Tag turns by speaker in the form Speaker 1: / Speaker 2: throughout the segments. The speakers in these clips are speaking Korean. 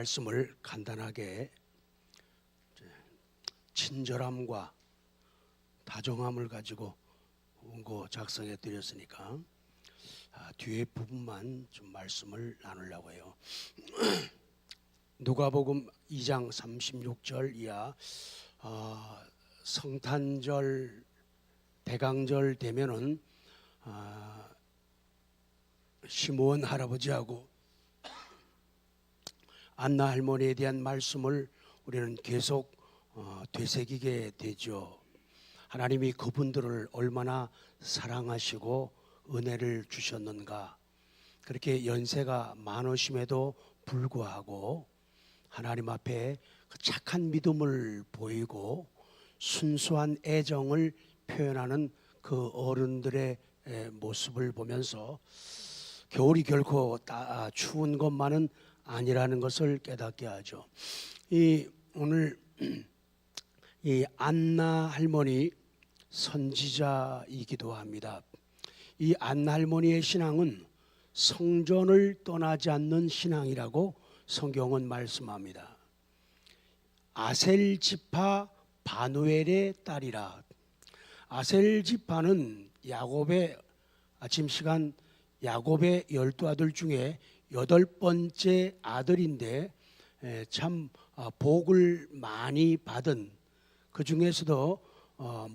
Speaker 1: 말씀을 간단하게 친절함과 다정함을 가지고 원고 작성해 드렸으니까 뒤에 부분만 좀 말씀을 나누려고 해요. 누가복음 2장 36절 이하 성탄절 대강절 되면은 시므온 할아버지하고 안나 할머니에 대한 말씀을 우리는 계속 되새기게 되죠. 하나님이 그분들을 얼마나 사랑하시고 은혜를 주셨는가. 그렇게 연세가 많으심에도 불구하고 하나님 앞에 그 착한 믿음을 보이고 순수한 애정을 표현하는 그 어른들의 모습을 보면서 겨울이 결코 추운 것만은 아니라는 것을 깨닫게 하죠. 오늘 이 안나 할머니 선지자이기도 합니다. 이 안나 할머니의 신앙은 성전을 떠나지 않는 신앙이라고 성경은 말씀합니다. 아셀 지파 바누엘의 딸이라. 아셀 지파는 야곱의 아침 시간 야곱의 12아들 중에 8번째 아들인데 참 복을 많이 받은, 그 중에서도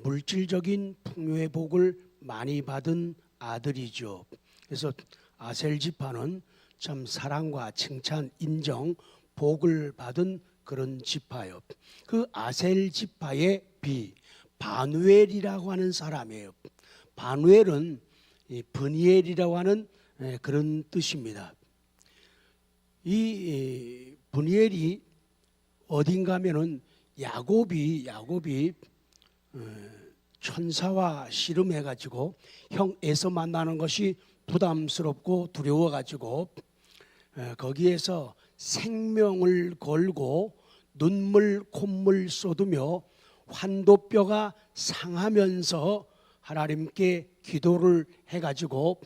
Speaker 1: 물질적인 풍요의 복을 많이 받은 아들이죠. 그래서 아셀 지파는 참 사랑과 칭찬, 인정, 복을 받은 그런 지파요. 그 아셀 지파의 비 바누엘이라고 하는 사람이에요. 바누엘은 브니엘이라고 하는 그런 뜻입니다. 이 브니엘이 어딘가면은 야곱이 천사와 씨름해가지고 형 에서 만나는 것이 부담스럽고 두려워가지고 거기에서 생명을 걸고 눈물 콧물 쏟으며 환도뼈가 상하면서 하나님께 기도를 해가지고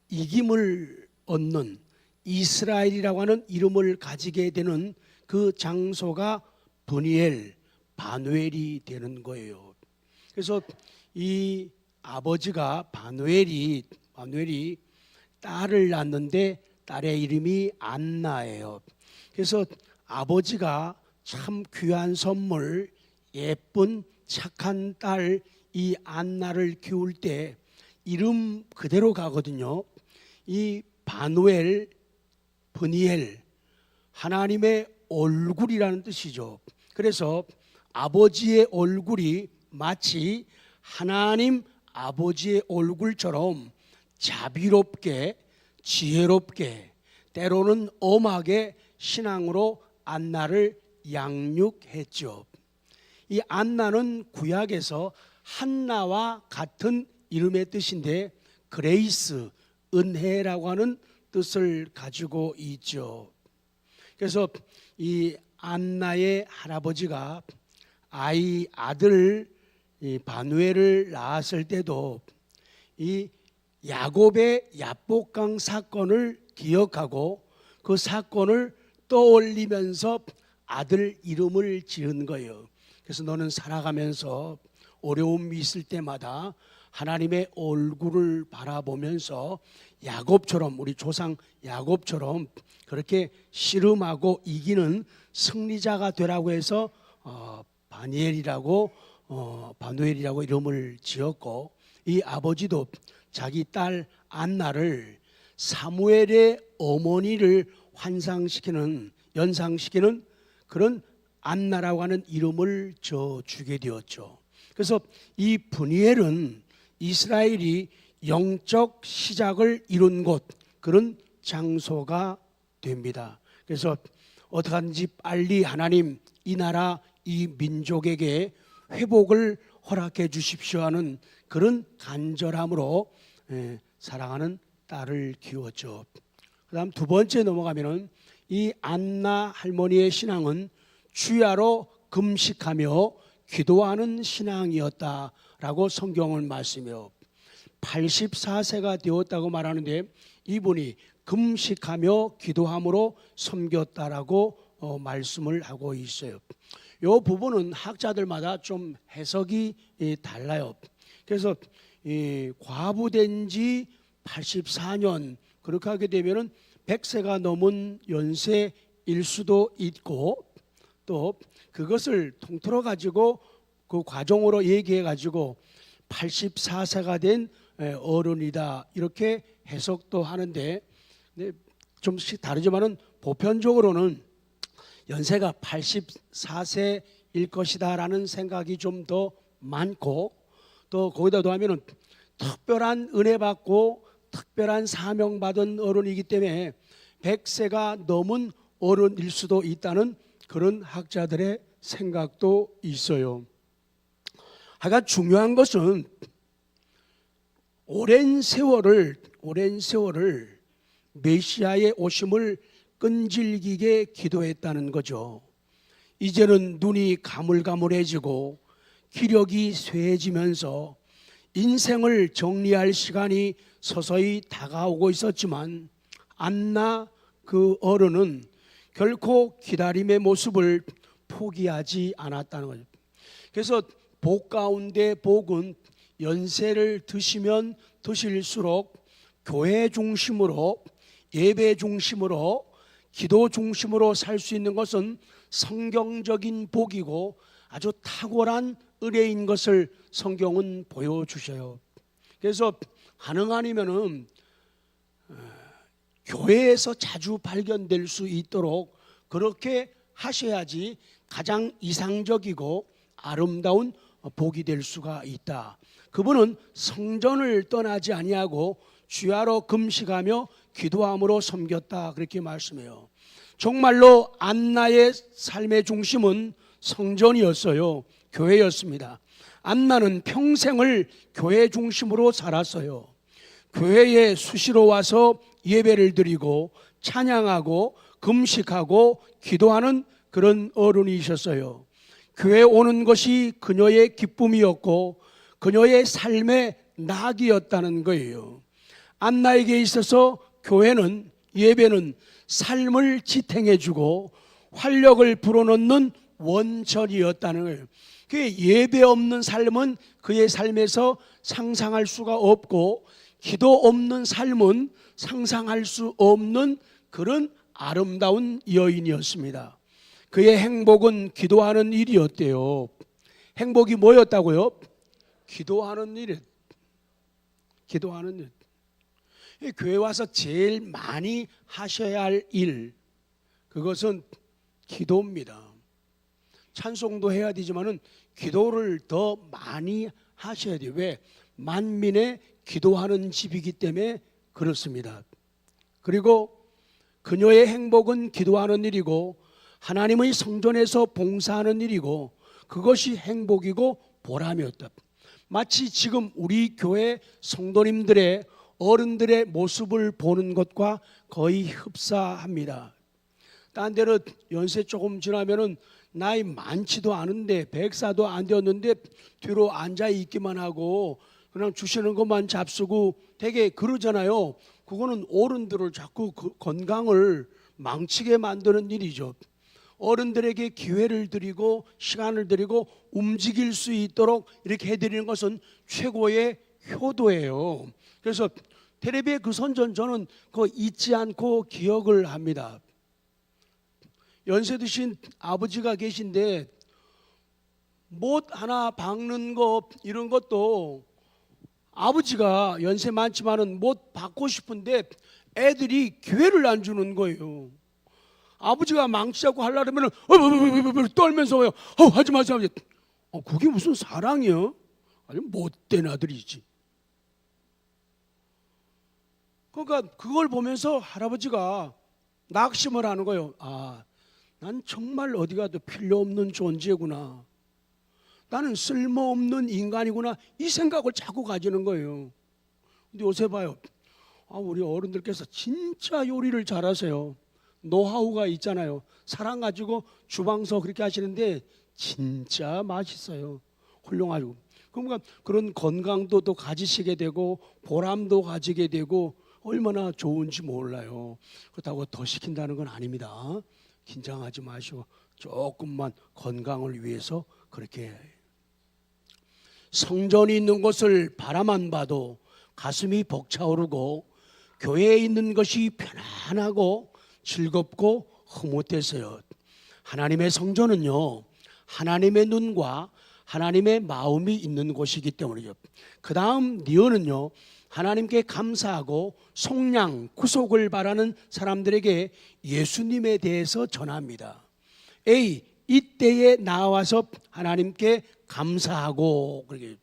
Speaker 1: 이김을 얻는 이스라엘이라고 하는 이름을 가지게 되는 그 장소가 브니엘 바누엘이 되는 거예요. 그래서 이 아버지가 바누엘이 딸을 낳는데 딸의 이름이 안나예요. 그래서 아버지가 참 귀한 선물, 예쁜 착한 딸 이 안나를 키울 때 이름 그대로 가거든요. 이 바누엘, 브니엘, 하나님의 얼굴이라는 뜻이죠. 그래서 아버지의 얼굴이 마치 하나님 아버지의 얼굴처럼 자비롭게, 지혜롭게, 때로는 엄하게 신앙으로 안나를 양육했죠. 이 안나는 구약에서 한나와 같은 이름의 뜻인데 그레이스, 은혜라고 하는 뜻을 가지고 있죠. 그래서 이 안나의 할아버지가 아들 바누엘을 낳았을 때도 이 야곱의 야복강 사건을 기억하고 그 사건을 떠올리면서 아들 이름을 지은 거예요. 그래서 너는 살아가면서 어려움이 있을 때마다 하나님의 얼굴을 바라보면서 야곱처럼, 우리 조상 야곱처럼 그렇게 씨름하고 이기는 승리자가 되라고 해서 바누엘이라고 이름을 지었고, 이 아버지도 자기 딸 안나를 사무엘의 어머니를 연상시키는 그런 안나라고 하는 이름을 주게 되었죠. 그래서 이 브니엘은 이스라엘이 영적 시작을 이룬 곳, 그런 장소가 됩니다. 그래서 어떡하든지 빨리 하나님 이 나라 이 민족에게 회복을 허락해 주십시오 하는 그런 간절함으로 사랑하는 딸을 키웠죠. 그 다음 두 번째 넘어가면은 이 안나 할머니의 신앙은 주야로 금식하며 기도하는 신앙이었다라고 성경을 말씀해요. 84세가 되었다고 말하는데 이분이 금식하며 기도함으로 섬겼다라고 말씀을 하고 있어요. 이 부분은 학자들마다 좀 해석이 달라요. 그래서 과부된 지 84년 그렇게 하게 되면은 100세가 넘은 연세일 수도 있고, 또 그것을 통틀어 가지고 그 과정으로 얘기해 가지고 84세가 된 어른이다 이렇게 해석도 하는데, 좀씩 다르지만은 보편적으로는 연세가 84세일 것이다라는 생각이 좀 더 많고, 또 거기다 더하면은 특별한 은혜 받고 특별한 사명 받은 어른이기 때문에 100세가 넘은 어른일 수도 있다는 그런 학자들의 생각도 있어요. 하여간 중요한 것은 오랜 세월을 메시아의 오심을 끈질기게 기도했다는 거죠. 이제는 눈이 가물가물해지고 기력이 쇠해지면서 인생을 정리할 시간이 서서히 다가오고 있었지만 안나 그 어른은 결코 기다림의 모습을 포기하지 않았다는 거죠. 그래서 복 가운데 복은 연세를 드시면 드실수록 교회 중심으로, 예배 중심으로, 기도 중심으로 살 수 있는 것은 성경적인 복이고 아주 탁월한 은혜인 것을 성경은 보여주셔요. 그래서 가능하면은 교회에서 자주 발견될 수 있도록 그렇게 하셔야지 가장 이상적이고 아름다운 복이 될 수가 있다. 그분은 성전을 떠나지 아니하고 주야로 금식하며 기도함으로 섬겼다 그렇게 말씀해요. 정말로 안나의 삶의 중심은 성전이었어요. 교회였습니다. 안나는 평생을 교회 중심으로 살았어요. 교회에 수시로 와서 예배를 드리고 찬양하고 금식하고 기도하는 그런 어른이셨어요. 교회에 오는 것이 그녀의 기쁨이었고 그녀의 삶의 낙이었다는 거예요. 안나에게 있어서 교회는, 예배는 삶을 지탱해주고 활력을 불어넣는 원천이었다는 거예요. 그 예배 없는 삶은 그의 삶에서 상상할 수가 없고 기도 없는 삶은 상상할 수 없는 그런 아름다운 여인이었습니다. 그의 행복은 기도하는 일이었대요. 행복이 뭐였다고요? 기도하는 일. 기도하는 일. 교회 와서 제일 많이 하셔야 할 일, 그것은 기도입니다. 찬송도 해야 되지만은 기도를 더 많이 하셔야 돼요. 왜? 만민의 기도하는 집이기 때문에 그렇습니다. 그리고 그녀의 행복은 기도하는 일이고 하나님의 성전에서 봉사하는 일이고 그것이 행복이고 보람이었다. 마치 지금 우리 교회 성도님들의 어른들의 모습을 보는 것과 거의 흡사합니다. 딴 데는 연세 조금 지나면은 나이 많지도 않은데 100살도 안 되었는데 뒤로 앉아 있기만 하고 그냥 주시는 것만 잡수고 되게 그러잖아요. 그거는 어른들을 자꾸 건강을 망치게 만드는 일이죠. 어른들에게 기회를 드리고 시간을 드리고 움직일 수 있도록 이렇게 해드리는 것은 최고의 효도예요. 그래서 텔레비의 그 선전 저는 그거 잊지 않고 기억을 합니다. 연세 드신 아버지가 계신데 못 하나 박는 거 이런 것도 아버지가 연세 많지만은 못 받고 싶은데 애들이 기회를 안 주는 거예요. 아버지가 망치자고 하려면 떨면서 하지 마세요. 그게 무슨 사랑이요? 아니 못된 아들이지. 그러니까 그걸 보면서 할아버지가 낙심을 하는 거예요. 난 정말 어디 가도 필요 없는 존재구나. 나는 쓸모없는 인간이구나. 이 생각을 자꾸 가지는 거예요. 근데 요새 봐요. 우리 어른들께서 진짜 요리를 잘하세요. 노하우가 있잖아요. 사랑 가지고 주방서 그렇게 하시는데 진짜 맛있어요. 훌륭하고. 그러니까 그런 건강도 또 가지시게 되고 보람도 가지게 되고 얼마나 좋은지 몰라요. 그렇다고 더 시킨다는 건 아닙니다. 긴장하지 마시고 조금만 건강을 위해서 그렇게. 성전이 있는 곳을 바라만 봐도 가슴이 벅차오르고 교회에 있는 것이 편안하고 즐겁고 흐뭇해서요. 하나님의 성전은요, 하나님의 눈과 하나님의 마음이 있는 곳이기 때문이죠. 그 다음 니은은요, 하나님께 감사하고 속량, 구속을 바라는 사람들에게 예수님에 대해서 전합니다. A, 이때에 나와서 하나님께 감사하고. 그렇게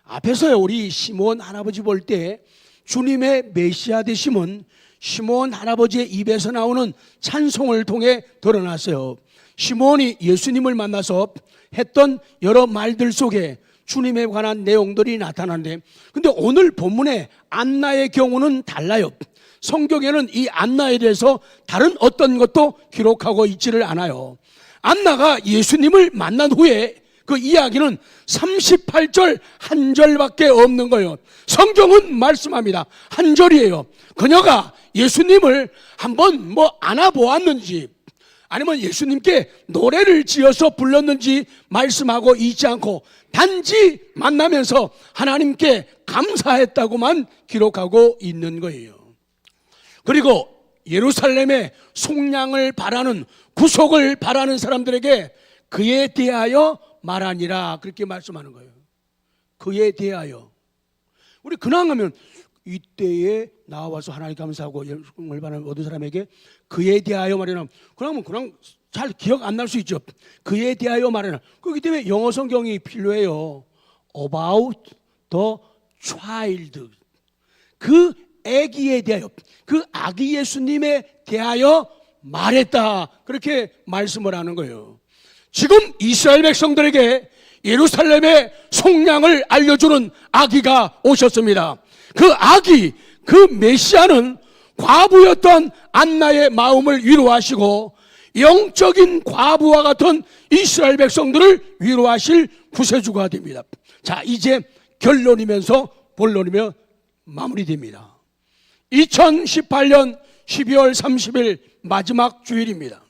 Speaker 1: 앞에서요, 우리 시몬 할아버지 볼 때 주님의 메시아 되심은 시몬 할아버지의 입에서 나오는 찬송을 통해 드러났어요. 시몬이 예수님을 만나서 했던 여러 말들 속에 주님에 관한 내용들이 나타나는데, 근데 오늘 본문의 안나의 경우는 달라요. 성경에는 이 안나에 대해서 다른 어떤 것도 기록하고 있지를 않아요. 안나가 예수님을 만난 후에 그 이야기는 38절 한 절밖에 없는 거예요. 성경은 말씀합니다. 한 절이에요. 그녀가 예수님을 한번 안아보았는지 아니면 예수님께 노래를 지어서 불렀는지 말씀하고 있지 않고 단지 만나면서 하나님께 감사했다고만 기록하고 있는 거예요. 그리고 예루살렘의 속량을 바라는, 구속을 바라는 사람들에게 그에 대하여 말하니라, 그렇게 말씀하는 거예요. 그에 대하여. 우리 근황 하면 이때에 나와서 하나님 감사하고 영을 받는 모든 사람에게 그에 대하여 말하나, 그러면 그냥 잘 기억 안 날 수 있죠. 그에 대하여 말하나. 그렇기 때문에 영어 성경이 필요해요. About the child. 그 아기에 대하여, 그 아기 예수님에 대하여 말했다, 그렇게 말씀을 하는 거예요. 지금 이스라엘 백성들에게 예루살렘의 속량을 알려주는 아기가 오셨습니다. 그 아기, 그 메시아는 과부였던 안나의 마음을 위로하시고 영적인 과부와 같은 이스라엘 백성들을 위로하실 구세주가 됩니다. 자, 이제 결론이면서 본론이며 마무리됩니다. 2018년 12월 30일 마지막 주일입니다.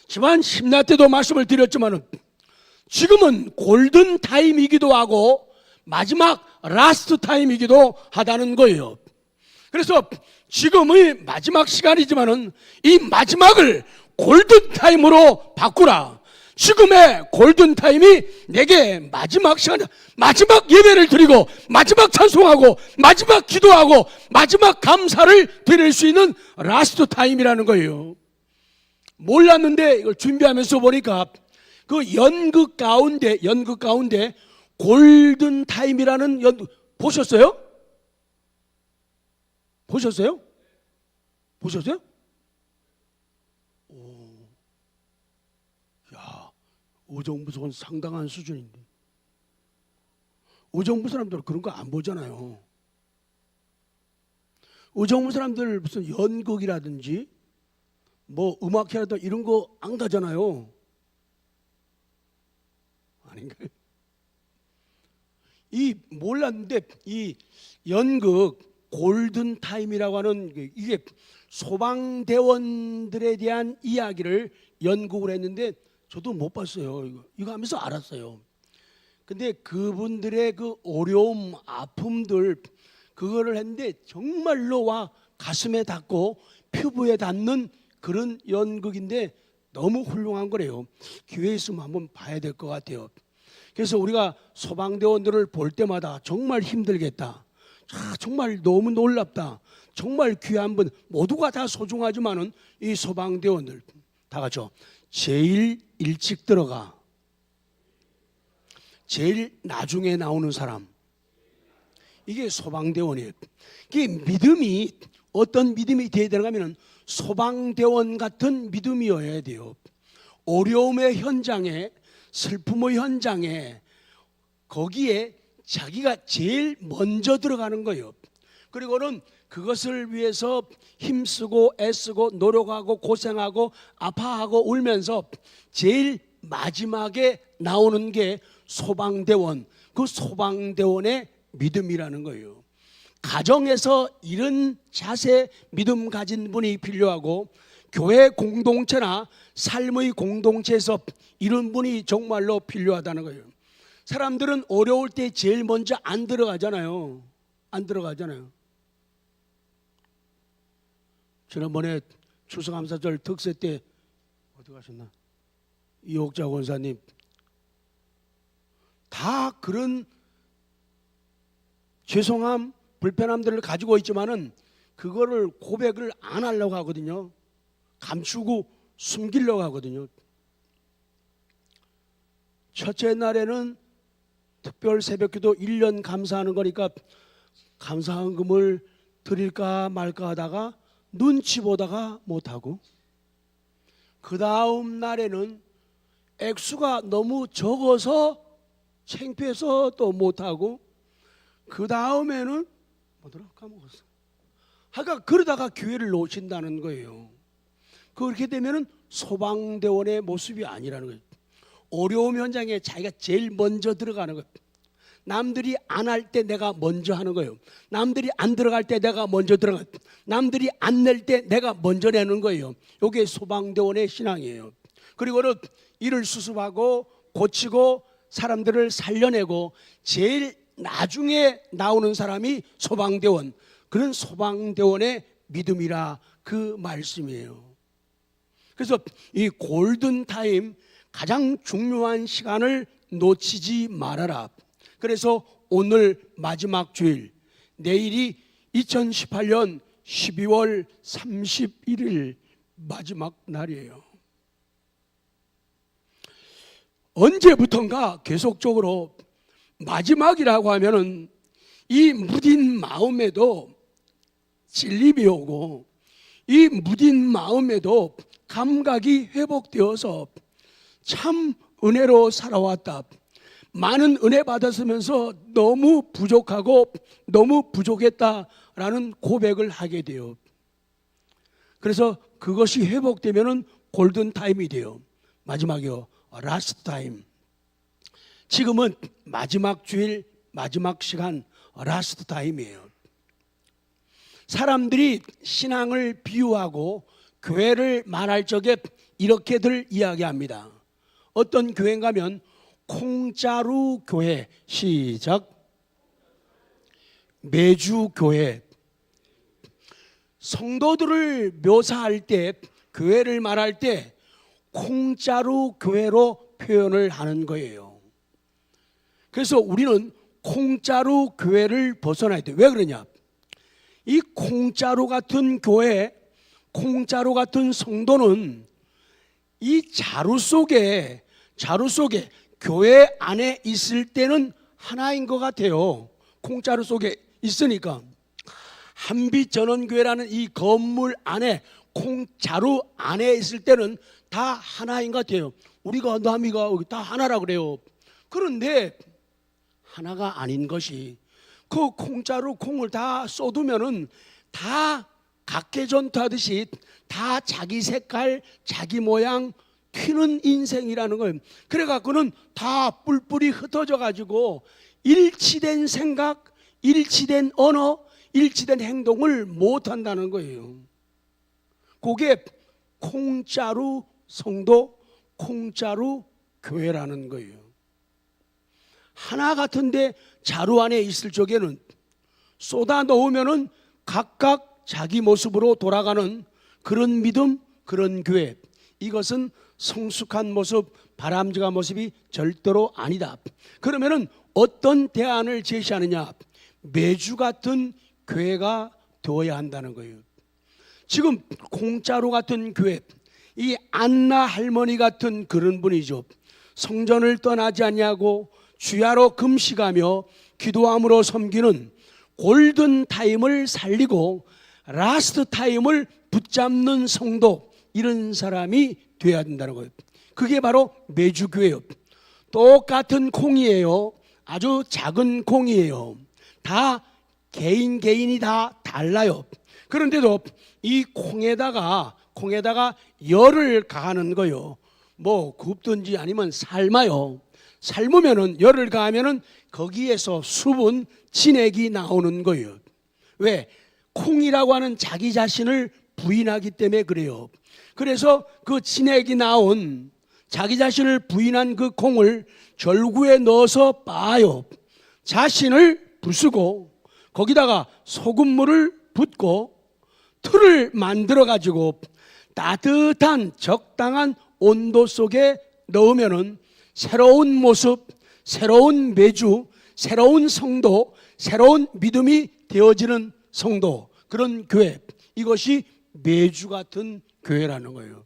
Speaker 1: 지난 심야 때도 말씀을 드렸지만 지금은 골든 타임이기도 하고 마지막 라스트 타임이기도 하다는 거예요. 그래서 지금의 마지막 시간이지만은 이 마지막을 골든 타임으로 바꾸라. 지금의 골든 타임이 내게 마지막 시간이다. 마지막 예배를 드리고 마지막 찬송하고 마지막 기도하고 마지막 감사를 드릴 수 있는 라스트 타임이라는 거예요. 몰랐는데 이걸 준비하면서 보니까 그 연극 가운데 골든 타임이라는 연극 보셨어요? 보셨어요? 보셨어요? 야, 의정부는 상당한 수준인데. 의정부 사람들 그런 거 안 보잖아요. 의정부 사람들 무슨 연극이라든지 음악회라든지 이런 거 안 가잖아요. 아닌가요? 몰랐는데 이 연극 골든 타임이라고 하는 이게 소방대원들에 대한 이야기를 연극을 했는데 저도 못 봤어요. 이거 하면서 알았어요. 근데 그분들의 그 어려움, 아픔들 그거를 했는데 정말로 가슴에 닿고 피부에 닿는 그런 연극인데 너무 훌륭한 거래요. 기회 있으면 한번 봐야 될 것 같아요. 그래서 우리가 소방대원들을 볼 때마다 정말 힘들겠다. 정말 너무 놀랍다. 정말 귀한 분, 모두가 다 소중하지만은 이 소방대원들 다 같이요. 제일 일찍 들어가, 제일 나중에 나오는 사람, 이게 소방대원이에요. 이게 믿음이 어떤 믿음이 돼야 되는가면은 소방대원 같은 믿음이어야 돼요. 어려움의 현장에, 슬픔의 현장에, 거기에 자기가 제일 먼저 들어가는 거예요. 그리고는 그것을 위해서 힘쓰고 애쓰고 노력하고 고생하고 아파하고 울면서 제일 마지막에 나오는 게 소방대원, 그 소방대원의 믿음이라는 거예요. 가정에서 이런 자세, 믿음 가진 분이 필요하고 교회 공동체나 삶의 공동체에서 이런 분이 정말로 필요하다는 거예요. 사람들은 어려울 때 제일 먼저 안 들어가잖아요. 안 들어가잖아요. 지난번에 추수감사절 특세 때 어디 가셨나? 이옥자 권사님 다 그런 죄송함, 불편함들을 가지고 있지만은 그거를 고백을 안 하려고 하거든요. 감추고 숨기려고 하거든요. 첫째 날에는 특별 새벽기도 1년 감사하는 거니까 감사헌금을 드릴까 말까 하다가 눈치 보다가 못하고, 그 다음 날에는 액수가 너무 적어서 창피해서 또 못하고, 그 다음에는 뭐더라 까먹었어. 하여간 그러다가 기회를 놓친다는 거예요. 그렇게 되면은 소방대원의 모습이 아니라는 거예요. 어려움 현장에 자기가 제일 먼저 들어가는 거예요. 남들이 안 할 때 내가 먼저 하는 거예요. 남들이 안 들어갈 때 내가 먼저 들어가, 남들이 안 낼 때 내가 먼저 내는 거예요. 이게 소방대원의 신앙이에요. 그리고는 이를 수습하고 고치고 사람들을 살려내고 제일 나중에 나오는 사람이 소방대원, 그런 소방대원의 믿음이라 그 말씀이에요. 그래서 이 골든타임, 가장 중요한 시간을 놓치지 말아라. 그래서 오늘 마지막 주일, 내일이 2018년 12월 31일 마지막 날이에요. 언제부턴가 계속적으로 마지막이라고 하면은 이 무딘 마음에도 진립이 오고, 이 무딘 마음에도 감각이 회복되어서 참 은혜로 살아왔다, 많은 은혜 받았으면서 너무 부족하고 너무 부족했다라는 고백을 하게 돼요. 그래서 그것이 회복되면은 골든타임이 돼요. 마지막이요, 라스트 타임. 지금은 마지막 주일, 마지막 시간, 라스트 타임이에요. 사람들이 신앙을 비유하고 교회를 말할 적에 이렇게들 이야기합니다. 어떤 교회인가 하면 콩자루 교회. 시작. 매주 교회. 성도들을 묘사할 때, 교회를 말할 때 콩자루 교회로 표현을 하는 거예요. 그래서 우리는 콩자루 교회를 벗어나야 돼. 왜 그러냐? 이 콩자루 같은 교회, 콩자루 같은 성도는 이 자루 속에 교회 안에 있을 때는 하나인 것 같아요. 콩자루 속에 있으니까. 한빛전원교회라는 이 건물 안에, 콩자루 안에 있을 때는 다 하나인 것 같아요. 우리가 남이가 다 하나라 그래요. 그런데 하나가 아닌 것이, 그 콩자루 콩을 다 쏟으면은 다 각계전투하듯이 다 자기 색깔, 자기 모양 튀는 인생이라는 거예요. 그래갖고는 다 뿔뿔이 흩어져 가지고 일치된 생각, 일치된 언어, 일치된 행동을 못한다는 거예요. 그게 콩자루 성도, 콩자루 교회라는 거예요. 하나 같은데 자루 안에 있을 적에는 쏟아 놓으면은 각각 자기 모습으로 돌아가는 그런 믿음, 그런 교회. 이것은 성숙한 모습, 바람직한 모습이 절대로 아니다. 그러면은 어떤 대안을 제시하느냐? 매주 같은 교회가 되어야 한다는 거예요. 지금 콩자루 같은 교회, 이 안나 할머니 같은 그런 분이죠. 성전을 떠나지 않냐고 주야로 금식하며 기도함으로 섬기는 골든 타임을 살리고 라스트 타임을 붙잡는 성도, 이런 사람이 되어야 된다는 거예요. 그게 바로 매주교회예요. 똑같은 콩이에요. 아주 작은 콩이에요. 다 개인이 다 달라요. 그런데도 이 콩에다가 열을 가하는 거요. 뭐 굽든지 아니면 삶아요. 삶으면은 열을 가하면은 거기에서 수분 진액이 나오는 거예요. 왜? 콩이라고 하는 자기 자신을 부인하기 때문에 그래요. 그래서 그 진액이 나온 자기 자신을 부인한 그 콩을 절구에 넣어서 빻아요. 자신을 부수고 거기다가 소금물을 붓고 틀을 만들어 가지고 따뜻한 적당한 온도 속에 넣으면은 새로운 모습, 새로운 매주, 새로운 성도, 새로운 믿음이 되어지는 성도, 그런 교회, 이것이 매주 같은 교회라는 거예요.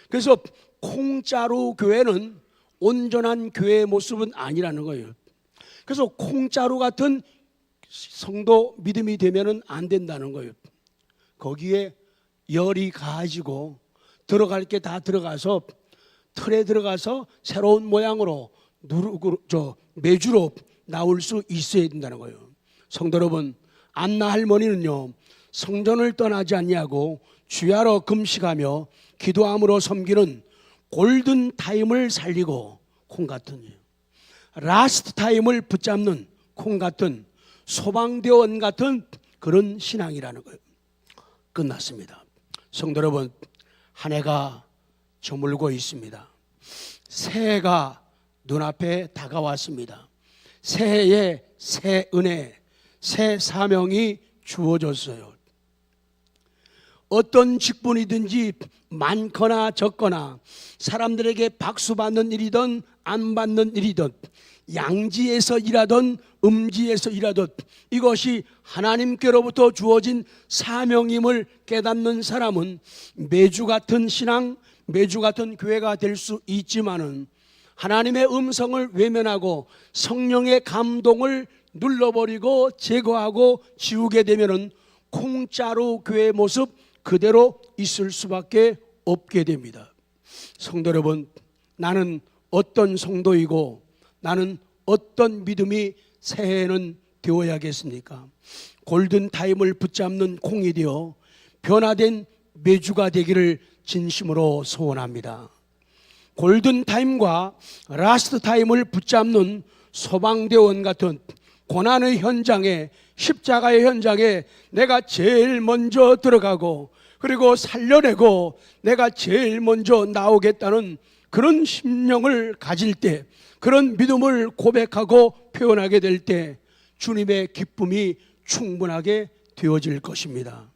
Speaker 1: 그래서 콩자루 교회는 온전한 교회의 모습은 아니라는 거예요. 그래서 콩자루 같은 성도 믿음이 되면은 안 된다는 거예요. 거기에 열이 가지고 들어갈 게 다 들어가서 틀에 들어가서 새로운 모양으로 매주로 나올 수 있어야 된다는 거예요. 성도 여러분, 안나 할머니는요, 성전을 떠나지 않냐고 주야로 금식하며 기도함으로 섬기는 골든 타임을 살리고 콩 같은, 라스트 타임을 붙잡는 콩 같은, 소방대원 같은 그런 신앙이라는 거예요. 끝났습니다. 성도 여러분, 한 해가 저물고 있습니다. 새해가 눈앞에 다가왔습니다. 새해에 새 은혜, 새 사명이 주어졌어요. 어떤 직분이든지 많거나 적거나 사람들에게 박수 받는 일이든 안 받는 일이든 양지에서 일하든 음지에서 일하든 이것이 하나님께로부터 주어진 사명임을 깨닫는 사람은 매주 같은 신앙, 매주 같은 교회가 될 수 있지만은 하나님의 음성을 외면하고 성령의 감동을 눌러버리고 제거하고 지우게 되면은 콩자루 교회의 모습 그대로 있을 수밖에 없게 됩니다. 성도 여러분, 나는 어떤 성도이고 나는 어떤 믿음이 새해에는 되어야겠습니까? 골든타임을 붙잡는 콩이 되어 변화된 매주가 되기를 진심으로 소원합니다. 골든타임과 라스트타임을 붙잡는 소방대원 같은 고난의 현장에, 십자가의 현장에 내가 제일 먼저 들어가고 그리고 살려내고 내가 제일 먼저 나오겠다는 그런 심령을 가질 때, 그런 믿음을 고백하고 표현하게 될 때 주님의 기쁨이 충분하게 되어질 것입니다.